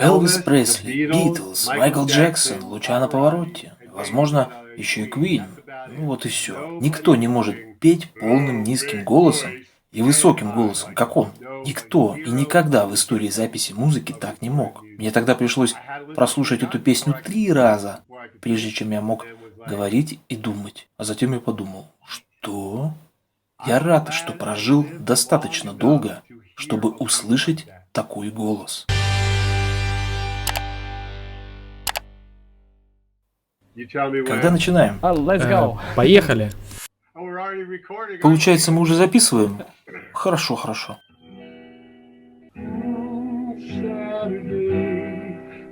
Элвис Пресли, Битлз, Майкл Джексон, Лучано Паваротти, возможно, еще и Квин. Ну вот и все. Никто не может петь полным низким голосом и высоким голосом, как он. Никто и никогда в истории записи музыки так не мог. Мне тогда пришлось прослушать эту песню 3 раза, прежде чем я мог говорить и думать. А затем я подумал, что? Я рад, что прожил достаточно долго, чтобы услышать такой голос. Когда начинаем? Поехали. Получается, мы уже записываем? Хорошо, хорошо.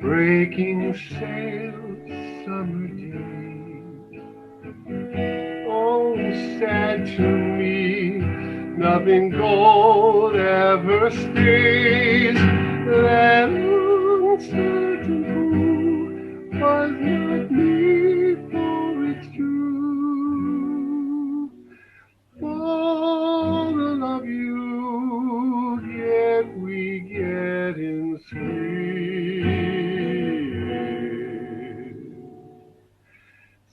Breaking sails, summer day. Oh, sad to me, nothing gold ever stays. That uncertain who was not me, for it's true. All the love you get, we get in sweet.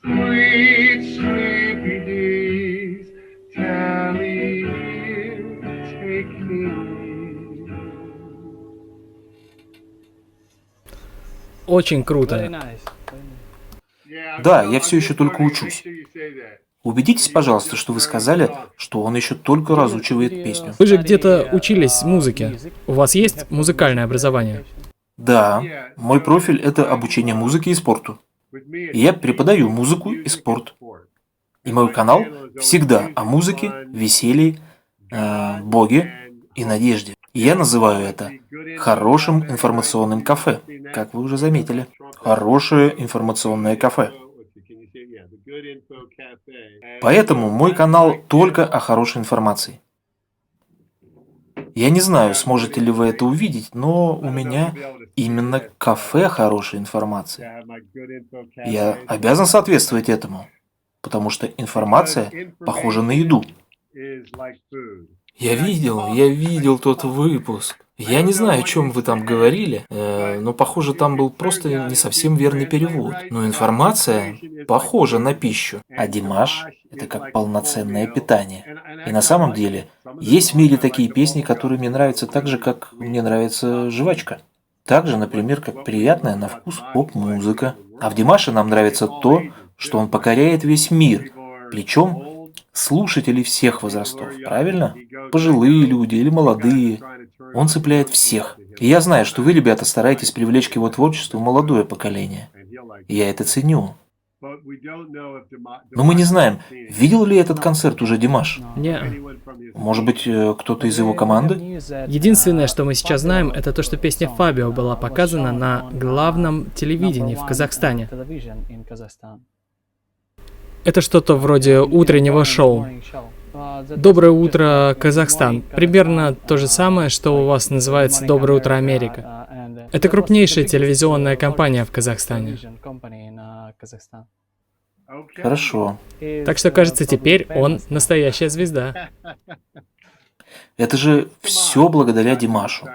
Sweet, sleepy days, tally in taking. Очень круто. Да, я все еще только учусь. Убедитесь, пожалуйста, что вы сказали, что он еще только разучивает песню. Вы же где-то учились музыке. У вас есть музыкальное образование? Да, мой профиль – это обучение музыке и спорту. И я преподаю музыку и спорт. И мой канал всегда о музыке, веселье, Боге и надежде. И я называю это хорошим информационным кафе, как вы уже заметили. Хорошее информационное кафе. Поэтому мой канал только о хорошей информации. Я не знаю, сможете ли вы это увидеть, но у меня именно кафе хорошей информации. Я обязан соответствовать этому, потому что информация похожа на еду. Я видел тот выпуск. Я не знаю, о чем вы там говорили, но, похоже, там был просто не совсем верный перевод. Но информация похожа на пищу, а Димаш – это как полноценное питание. И на самом деле, есть в мире такие песни, которые мне нравятся так же, как мне нравится жвачка. Так же, например, как приятная на вкус поп-музыка. А в Димаше нам нравится то, что он покоряет весь мир, причем слушателей всех возрастов, правильно? Пожилые люди или молодые. Он цепляет всех. И я знаю, что вы, ребята, стараетесь привлечь к его творчеству молодое поколение. И я это ценю. Но мы не знаем, видел ли этот концерт уже Димаш? Не. Может быть, кто-то из его команды? Единственное, что мы сейчас знаем, это то, что песня Фабио была показана на главном телевидении в Казахстане. Это что-то вроде утреннего шоу. Доброе утро, Казахстан. Примерно то же самое, что у вас называется Доброе утро, Америка. Это крупнейшая телевизионная компания в Казахстане. Хорошо. Так что, кажется, теперь он настоящая звезда. Это же все благодаря Димашу.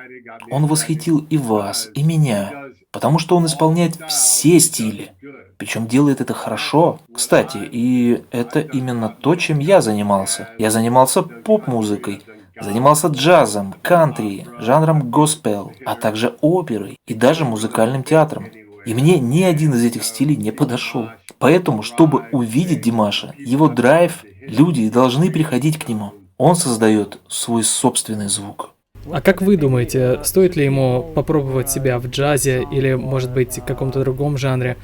Он восхитил и вас, и меня, потому что он исполняет все стили. Причем делает это хорошо. Кстати, и это именно то, чем я занимался. Я занимался поп-музыкой, занимался джазом, кантри, жанром госпел, а также оперой и даже музыкальным театром. И мне ни один из этих стилей не подошел. Поэтому, чтобы увидеть Димаша, его драйв, люди должны приходить к нему. Он создает свой собственный звук. А как вы думаете, стоит ли ему попробовать себя в джазе или, может быть, в каком-то другом жанре?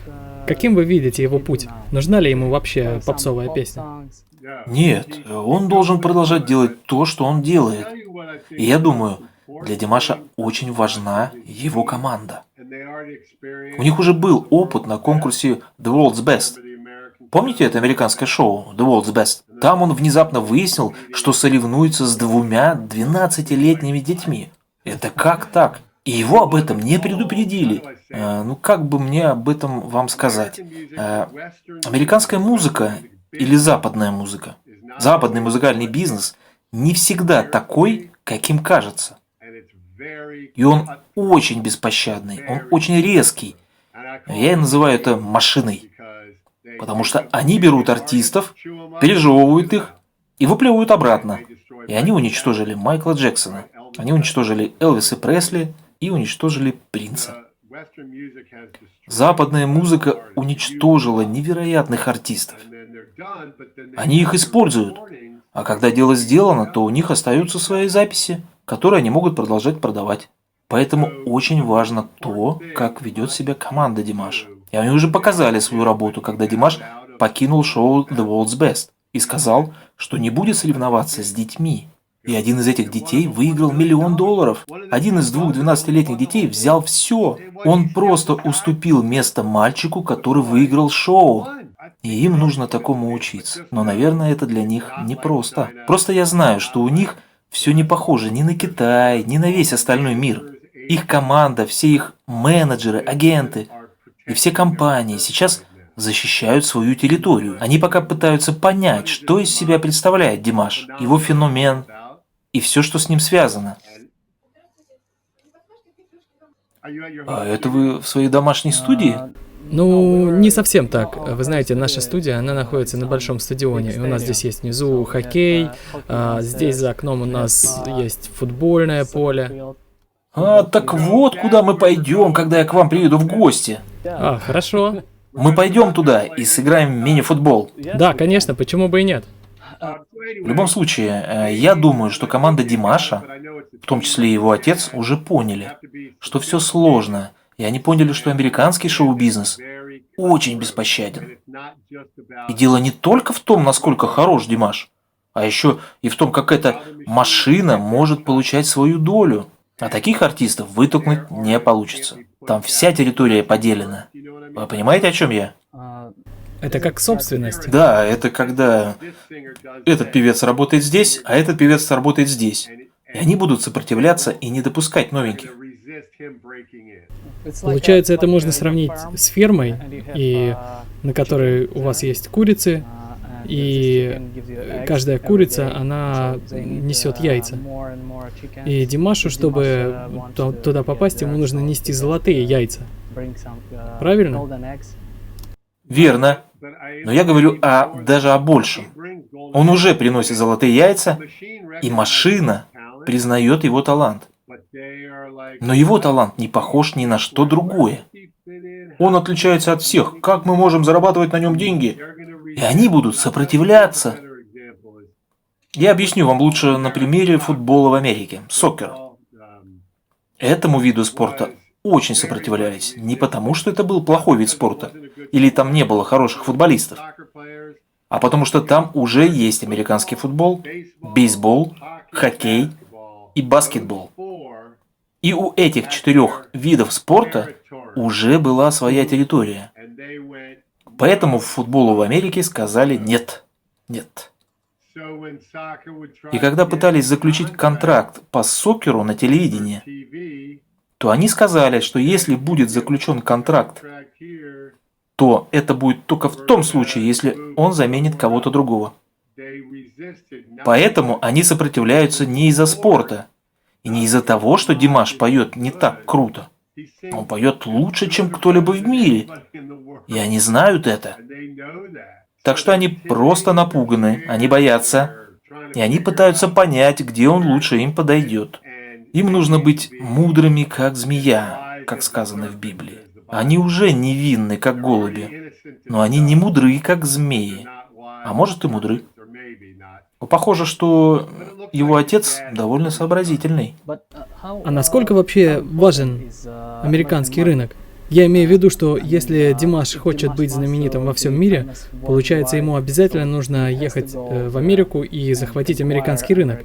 Каким вы видите его путь? Нужна ли ему вообще попсовая песня? Нет, он должен продолжать делать то, что он делает. И я думаю, для Димаша очень важна его команда. У них уже был опыт на конкурсе The World's Best. Помните это американское шоу The World's Best? Там он внезапно выяснил, что соревнуется с 2 12-летними детьми. Это как так? И его об этом не предупредили. Ну как бы мне об этом вам сказать? Американская музыка или западная музыка? Западный музыкальный бизнес не всегда такой, каким кажется. И он очень беспощадный, он очень резкий. Я называю это машиной. Потому что они берут артистов, пережевывают их и выплевывают обратно. И они уничтожили Майкла Джексона, они уничтожили Элвиса Пресли и уничтожили Принца. Западная музыка уничтожила невероятных артистов. Они их используют. А когда дело сделано, то у них остаются свои записи, которые они могут продолжать продавать. Поэтому очень важно то, как ведет себя команда Димаша. И они уже показали свою работу, когда Димаш покинул шоу The World's Best и сказал, что не будет соревноваться с детьми. И один из этих детей выиграл $1 миллион. Один из двух 12-летних детей взял все. Он просто уступил место мальчику, который выиграл шоу. И им нужно такому учиться. Но, наверное, это для них непросто. Просто я знаю, что у них все не похоже ни на Китай, ни на весь остальной мир. Их команда, все их менеджеры, агенты и все компании сейчас защищают свою территорию. Они пока пытаются понять, что из себя представляет Димаш, его феномен и все, что с ним связано. А это вы в своей домашней студии? Ну, не совсем так. Вы знаете, наша студия, она находится на большом стадионе. И у нас здесь есть внизу хоккей, здесь за окном у нас есть футбольное поле. А, так вот, куда мы пойдем, когда я к вам приеду в гости. А, хорошо. Мы пойдем туда и сыграем в мини-футбол. Да, конечно, почему бы и нет? В любом случае, я думаю, что команда Димаша, в том числе и его отец, уже поняли, что все сложно. И они поняли, что американский шоу-бизнес очень беспощаден. И дело не только в том, насколько хорош Димаш, а еще и в том, как эта машина может получать свою долю. А таких артистов вытолкнуть не получится. Там вся территория поделена. Вы понимаете, о чем я? Это как собственность. Да, это когда этот певец работает здесь, а этот певец работает здесь. И они будут сопротивляться и не допускать новеньких. Получается, это можно сравнить с фермой, и на которой у вас есть курицы, и каждая курица, она несет яйца. И Димашу, чтобы туда попасть, ему нужно нести золотые яйца. Правильно? Верно. Но я говорю даже о большем. Он уже приносит золотые яйца, и машина признает его талант. Но его талант не похож ни на что другое. Он отличается от всех. Как мы можем зарабатывать на нем деньги? И они будут сопротивляться. Я объясню вам лучше на примере футбола в Америке. Сокер. Этому виду спорта очень сопротивлялись. Не потому, что это был плохой вид спорта, или там не было хороших футболистов, а потому что там уже есть американский футбол, бейсбол, хоккей и баскетбол. И у этих 4 видов спорта уже была своя территория. Поэтому футболу в Америке сказали «нет, нет». И когда пытались заключить контракт по сокеру на телевидении, то они сказали, что если будет заключен контракт, то это будет только в том случае, если он заменит кого-то другого. Поэтому они сопротивляются не из-за спорта, и не из-за того, что Димаш поет не так круто. Он поет лучше, чем кто-либо в мире. И они знают это. Так что они просто напуганы, они боятся. И они пытаются понять, где он лучше им подойдет. Им нужно быть мудрыми, как змея, как сказано в Библии. Они уже невинны, как голуби. Но они не мудры, как змеи. А может и мудры. Похоже, что его отец довольно сообразительный. А насколько вообще важен американский рынок? Я имею в виду, что если Димаш хочет быть знаменитым во всем мире, получается, ему обязательно нужно ехать в Америку и захватить американский рынок.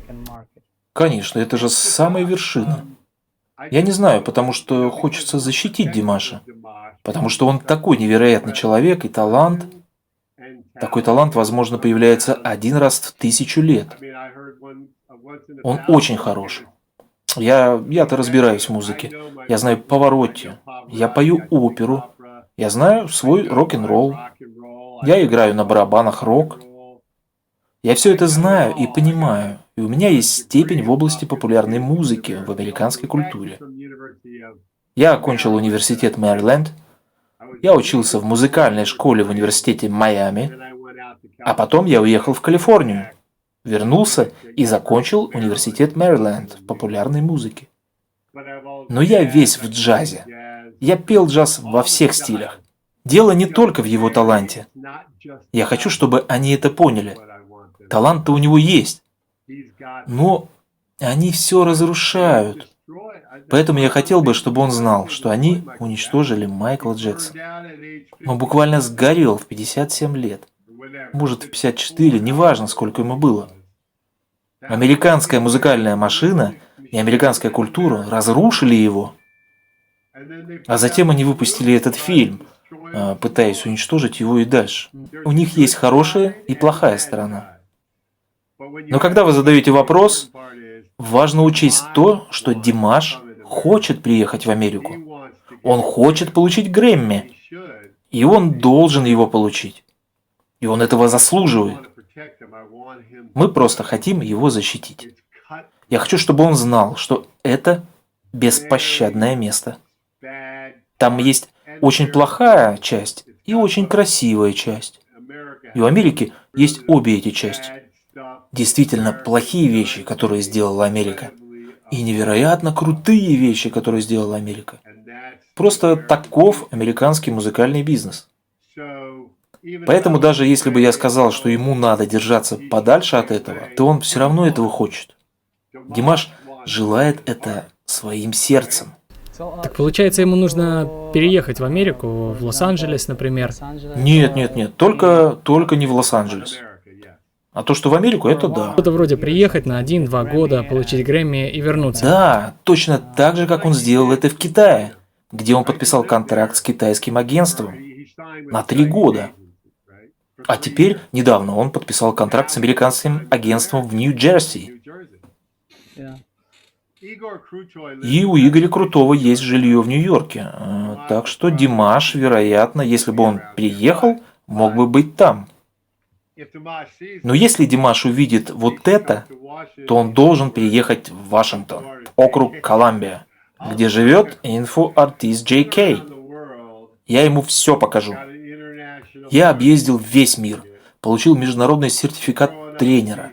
Конечно, это же самая вершина. Я не знаю, потому что хочется защитить Димаша. Потому что он такой невероятный человек и талант. Такой талант, возможно, появляется один раз в 1000 лет. Он очень хорош. Я-то разбираюсь в музыке. Я знаю Паваротти. Я пою оперу. Я знаю свой рок-н-ролл. Я играю на барабанах рок. Я все это знаю и понимаю. и у меня есть степень в области популярной музыки в американской культуре. Я окончил университет Мэриленд, я учился в музыкальной школе в университете Майами, а потом я уехал в Калифорнию, вернулся и закончил университет Мэриленд в популярной музыке. Но я весь в джазе. Я пел джаз во всех стилях. Дело не только в его таланте. Я хочу, чтобы они это поняли. Талант-то у него есть. Но они все разрушают. Поэтому я хотел бы, чтобы он знал, что они уничтожили Майкла Джексона. Он буквально сгорел в 57 лет. Может, в 54, неважно, сколько ему было. Американская музыкальная машина и американская культура разрушили его. А затем они выпустили этот фильм, пытаясь уничтожить его и дальше. У них есть хорошая и плохая сторона. Но когда вы задаете вопрос, важно учесть то, что Димаш хочет приехать в Америку. Он хочет получить Грэмми. И он должен его получить. И он этого заслуживает. Мы просто хотим его защитить. Я хочу, чтобы он знал, что это беспощадное место. Там есть очень плохая часть и очень красивая часть. И у Америки есть обе эти части. Действительно плохие вещи, которые сделала Америка. И невероятно крутые вещи, которые сделала Америка. Просто таков американский музыкальный бизнес. Поэтому даже если бы я сказал, что ему надо держаться подальше от этого, то он все равно этого хочет. Димаш желает это своим сердцем. Так получается, ему нужно переехать в Америку, в Лос-Анджелес, например? Нет, только не в Лос-Анджелес. А то, что в Америку, это да. Что-то вроде приехать на 1-2 года, получить Грэмми и вернуться. Да, точно так же, как он сделал это в Китае, где он подписал контракт с китайским агентством на 3 года. А теперь, недавно, он подписал контракт с американским агентством в Нью-Джерси. И у Игоря Крутого есть жилье в Нью-Йорке. Так что Димаш, вероятно, если бы он приехал, мог бы быть там. Но если Димаш увидит вот это, то он должен переехать в Вашингтон, округ Колумбия, где живет инфо-артист Джей Кей. Я ему все покажу. Я объездил весь мир, получил международный сертификат тренера.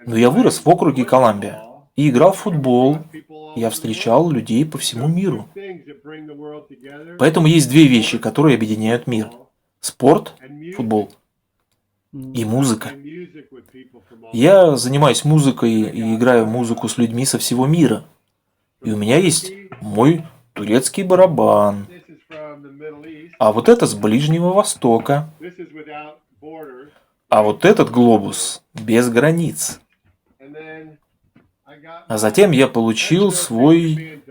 Но я вырос в округе Колумбия и играл в футбол. Я встречал людей по всему миру. Поэтому есть две вещи, которые объединяют мир. Спорт, футбол и музыка. Я занимаюсь музыкой и играю музыку с людьми со всего мира. И у меня есть мой турецкий барабан. А вот это с Ближнего Востока. А вот этот глобус без границ. А затем я получил свой...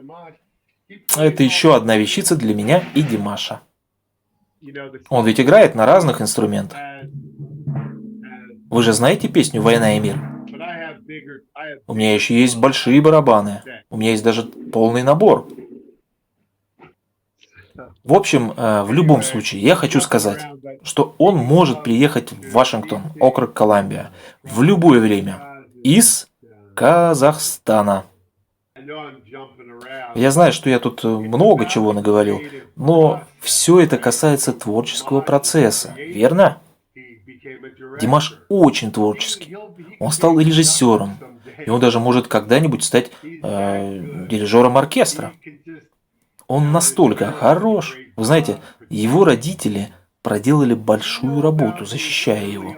Это еще одна вещица для меня и Димаша. Он ведь играет на разных инструментах. Вы же знаете песню «Война и мир»? У меня еще есть большие барабаны. У меня есть даже полный набор. В общем, в любом случае, я хочу сказать, что он может приехать в Вашингтон, округ Колумбия, в любое время из Казахстана. Я знаю, что я тут много чего наговорил, но все это касается творческого процесса, верно? Димаш очень творческий. Он стал режиссером, и он даже может когда-нибудь стать дирижером оркестра. Он настолько хорош. Вы знаете, его родители проделали большую работу, защищая его.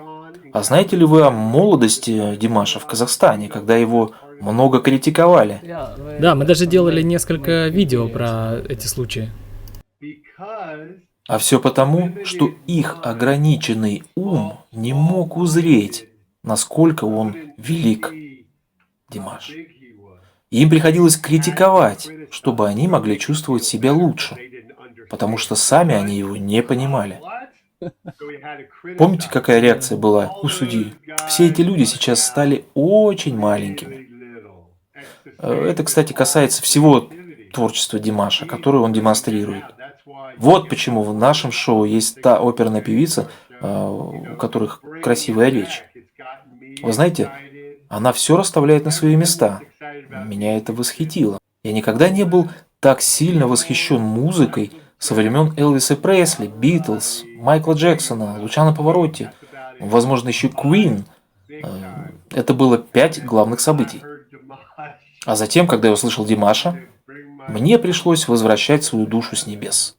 А знаете ли вы о молодости Димаша в Казахстане, когда его много критиковали? Да, мы даже делали несколько видео про эти случаи. А все потому, что их ограниченный ум не мог узреть, насколько он велик, Димаш. Им приходилось критиковать, чтобы они могли чувствовать себя лучше, потому что сами они его не понимали. Помните, какая реакция была у судьи? Все эти люди сейчас стали очень маленькими. Это, кстати, касается всего творчества Димаша, которое он демонстрирует. Вот почему в нашем шоу есть та оперная певица, у которых красивая речь. Вы знаете, Она все расставляет на свои места. Меня это восхитило. Я никогда не был так сильно восхищен музыкой со времен Элвиса Пресли, Битлз, Майкла Джексона, Лучано Паваротти, возможно, еще Queen. Это было 5 главных событий. А затем, когда я услышал Димаша, мне пришлось возвращать свою душу с небес.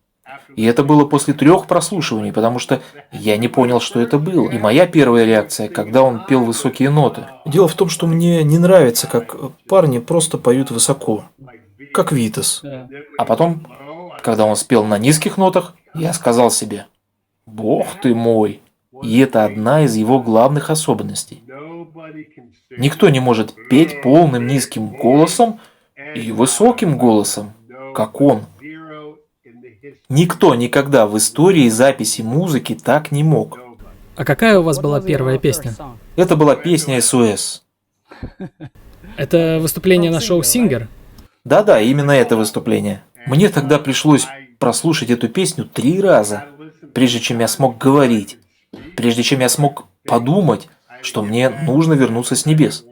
И это было после 3 прослушиваний, потому что я не понял, что это было. И моя первая реакция, когда он пел высокие ноты. Дело в том, что мне не нравится, как парни просто поют высоко, как Витас. А потом, когда он спел на низких нотах, я сказал себе: «Бог ты мой!» И это одна из его главных особенностей. Никто не может петь полным низким голосом и высоким голосом, как он. Никто никогда в истории записи музыки так не мог. А какая у вас была первая песня? Это была песня «СОС». Это выступление на шоу «Сингер»? Да-да, именно это выступление. Мне тогда пришлось прослушать эту песню 3 раза, прежде чем я смог говорить, прежде чем я смог подумать, что мне нужно вернуться с небес.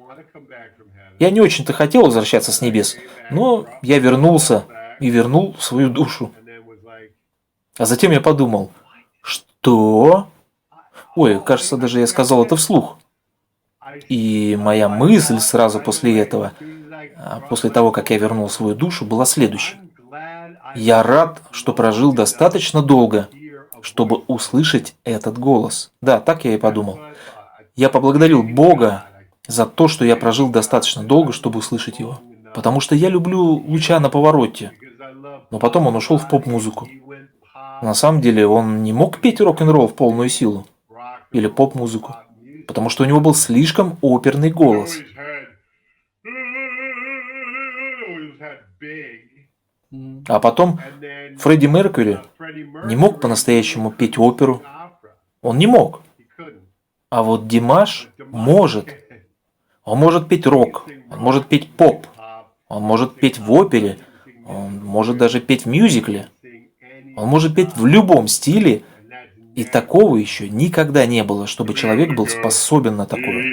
Я не очень-то хотел возвращаться с небес, но я вернулся и вернул свою душу. А затем я подумал: что? Ой, кажется, даже я сказал это вслух. И моя мысль сразу после этого, после того, как я вернул свою душу, была следующей. Я рад, что прожил достаточно долго, чтобы услышать этот голос. Да, так я и подумал. Я поблагодарил Бога за то, что я прожил достаточно долго, чтобы услышать его. Потому что я люблю Лучано Паваротти. Но потом он ушел в поп-музыку. На самом деле он не мог петь рок-н-ролл в полную силу. Или поп-музыку. Потому что у него был слишком оперный голос. А потом Фредди Меркьюри не мог по-настоящему петь оперу. Он не мог. А вот Димаш может. Он может петь рок, он может петь поп, он может петь в опере, он может даже петь в мюзикле. Он может петь в любом стиле, и такого еще никогда не было, чтобы человек был способен на такое.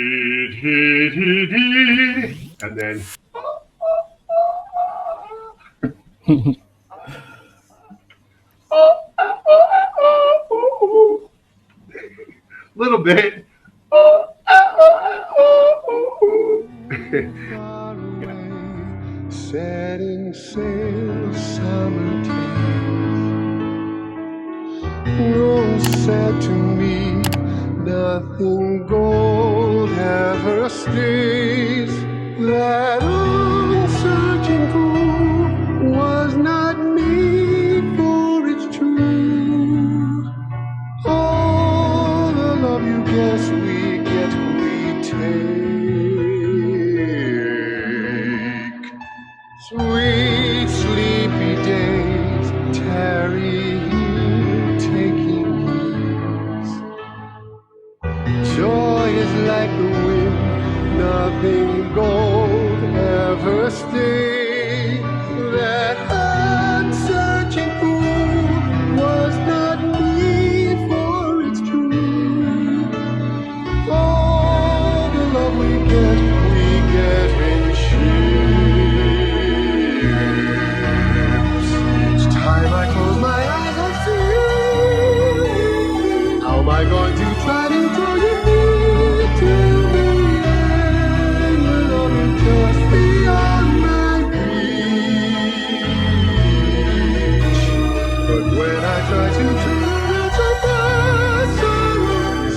Little bit. Setting sail, summer grows sad to me. Nothing gold ever stays. That uncertain pool was not made for its truth. All the love you guess we get, we take. Sweet sleepy days tarry here, taking ease. Joy is like the wind, nothing gold ever stays. That unsearching pool was not made for its truth. All the love we get in ships. Each time I close my eyes, I see you. How am I going to try to draw you near to the end? Love is just beyond my reach. But when I try to turn, it's a vessel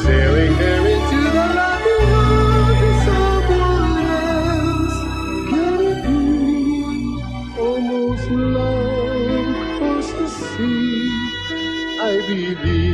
sailing there into the lovely world to someone else. Can it be? Almost love across the sea. I believe.